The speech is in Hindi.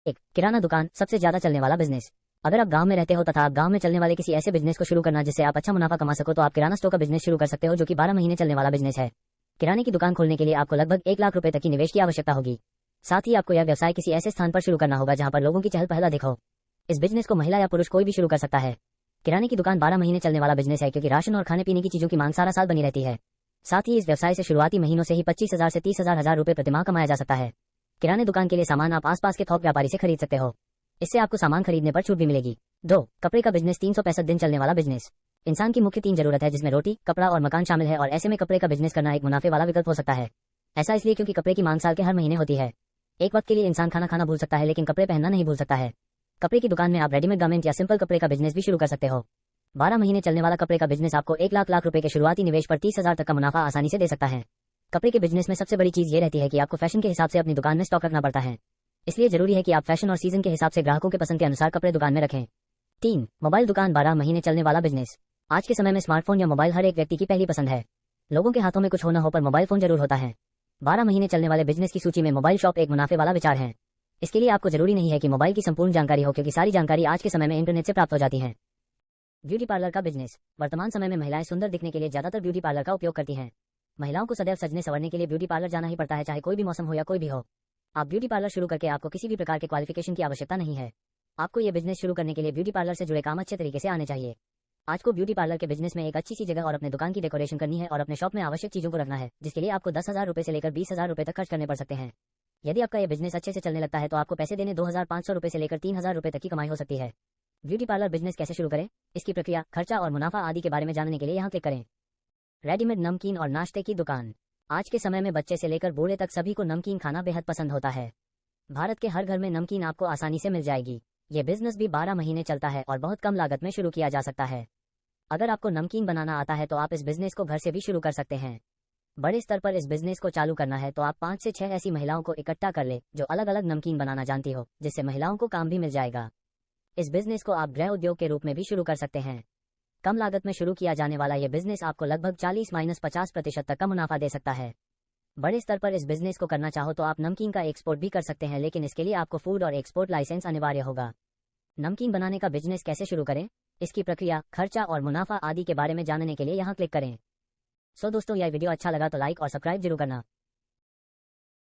एक किराना दुकान सबसे ज्यादा चलने वाला बिजनेस। अगर आप गांव में रहते हो तथा आप गांव में चलने वाले किसी ऐसे बिजनेस को शुरू करना जिससे आप अच्छा मुनाफा कमा सको तो आप किराना स्टोर का बिजनेस शुरू कर सकते हो, जो कि 12 महीने चलने वाला बिजनेस है। किराने की दुकान खोलने के लिए आपको लगभग 1 लाख रुपए तक की निवेश की आवश्यकता होगी। साथ ही आपको यह व्यवसाय किसी ऐसे स्थान पर शुरू करना होगा जहां पर लोगों की चहल पहल अधिक हो। इस बिजनेस को महिला या पुरुष कोई भी शुरू कर सकता है। किराने की दुकान 12 महीने चलने वाला बिजनेस है क्योंकि राशन और खाने पीने की चीजों की मांग सारा साल बनी रहती है। साथ ही इस व्यवसाय से शुरुआती महीनों से ही 25,000 से 30,000 रुपए प्रतिमाह कमाया जा सकता है। किराने दुकान के लिए सामान आप आसपास के थोक व्यापारी से खरीद सकते हो। इससे आपको सामान खरीदने पर छूट भी मिलेगी। 2. कपड़े का बिजनेस 365 दिन चलने वाला बिजनेस। इंसान की मुख्य 3 जरूरत है जिसमें रोटी, कपड़ा और मकान शामिल है, और ऐसे में कपड़े का बिजनेस करना एक मुनाफे वाला विकल्प हो सकता है। ऐसा इसलिए क्योंकि कपड़े की मांग साल के हर महीने होती है। एक वक्त के लिए इंसान खाना खाना भूल सकता है लेकिन कपड़े पहनना नहीं भूल सकता है। कपड़े की दुकान में आप रेडीमेड गारमेंट या सिंपल कपड़े का बिजनेस भी शुरू कर सकते हो। 12 महीने चलने वाला कपड़े का बिजनेस आपको 1 लाख रुपए के शुरुआती निवेश पर 30,000 तक का मुनाफा आसानी से दे सकता है। कपड़े के बिजनेस में सबसे बड़ी चीज ये रहती है कि आपको फैशन के हिसाब से अपनी दुकान में स्टॉक रखना पड़ता है। इसलिए जरूरी है कि आप फैशन और सीजन के हिसाब से ग्राहकों के पसंद के अनुसार कपड़े दुकान में रखें। 3. मोबाइल दुकान 12 महीने चलने वाला बिजनेस। आज के समय में स्मार्टफोन या मोबाइल हर एक व्यक्ति की पहली पसंद है। लोगों के हाथों में कुछ हो न हो पर मोबाइल फोन जरूर होता है। 12 महीने चलने वाले बिजनेस की सूची में मोबाइल शॉप एक मुनाफे वाला विचार है। इसके लिए आपको जरूरी नहीं है कि मोबाइल की संपूर्ण जानकारी हो क्योंकि सारी जानकारी आज के समय में इंटरनेट से प्राप्त हो जाती है। ब्यूटी पार्लर का बिजनेस। वर्तमान समय में महिलाएं सुंदर दिखने के लिए ज्यादातर ब्यूटी पार्लर का उपयोग करती हैं। महिलाओं को सदैव सजने संवरने के लिए ब्यूटी पार्लर जाना ही पड़ता है, चाहे कोई भी मौसम हो या कोई भी हो। आप ब्यूटी पार्लर शुरू करके आपको किसी भी प्रकार के क्वालिफिकेशन की आवश्यकता नहीं है। आपको ये बिजनेस शुरू करने के लिए ब्यूटी पार्लर से जुड़े काम अच्छे तरीके से आने चाहिए। आज को ब्यूटी पार्लर के बिजनेस में एक अच्छी सी जगह और अपने दुकान की डेकोरेशन करनी है और अपने शॉप में आवश्यक चीजों को रखना है, जिसके लिए आपको 10,000 रुपए से लेकर 20,000 रुपए तक खर्च करने पड़ सकते हैं। यदि आपका यह बिजनेस अच्छे से चलने लगता है तो आपको पैसे देने 2,500 रुपए से लेकर 3,000 रुपए तक की कमाई हो सकती है। ब्यूटी पार्लर बिजनेस कैसे शुरू करें, इसकी प्रक्रिया, खर्चा और मुनाफा आदि के बारे में जानने के लिए यहाँ क्लिक करें। रेडीमेड नमकीन और नाश्ते की दुकान। आज के समय में बच्चे से लेकर बूढ़े तक सभी को नमकीन खाना बेहद पसंद होता है। भारत के हर घर में नमकीन आपको आसानी से मिल जाएगी। ये बिजनेस भी 12 महीने चलता है और बहुत कम लागत में शुरू किया जा सकता है। अगर आपको नमकीन बनाना आता है तो आप इस बिजनेस को घर से भी शुरू कर सकते हैं। बड़े स्तर पर इस बिजनेस को चालू करना है तो आप 5 से 6 ऐसी महिलाओं को इकट्ठा कर ले जो अलग अलग नमकीन बनाना जानती हो, जिससे महिलाओं को काम भी मिल जाएगा। इस बिजनेस को आप गृह उद्योग के रूप में भी शुरू कर सकते हैं। कम लागत में शुरू किया जाने वाला यह बिजनेस आपको लगभग 40-50% तक का मुनाफा दे सकता है। बड़े स्तर पर इस बिजनेस को करना चाहो तो आप नमकीन का एक्सपोर्ट भी कर सकते हैं, लेकिन इसके लिए आपको फूड और एक्सपोर्ट लाइसेंस अनिवार्य होगा। नमकीन बनाने का बिजनेस कैसे शुरू करें, इसकी प्रक्रिया, खर्चा और मुनाफा आदि के बारे में जानने के लिए यहाँ क्लिक करें। दोस्तों, यह वीडियो अच्छा लगा तो लाइक और सब्सक्राइब जरूर करना।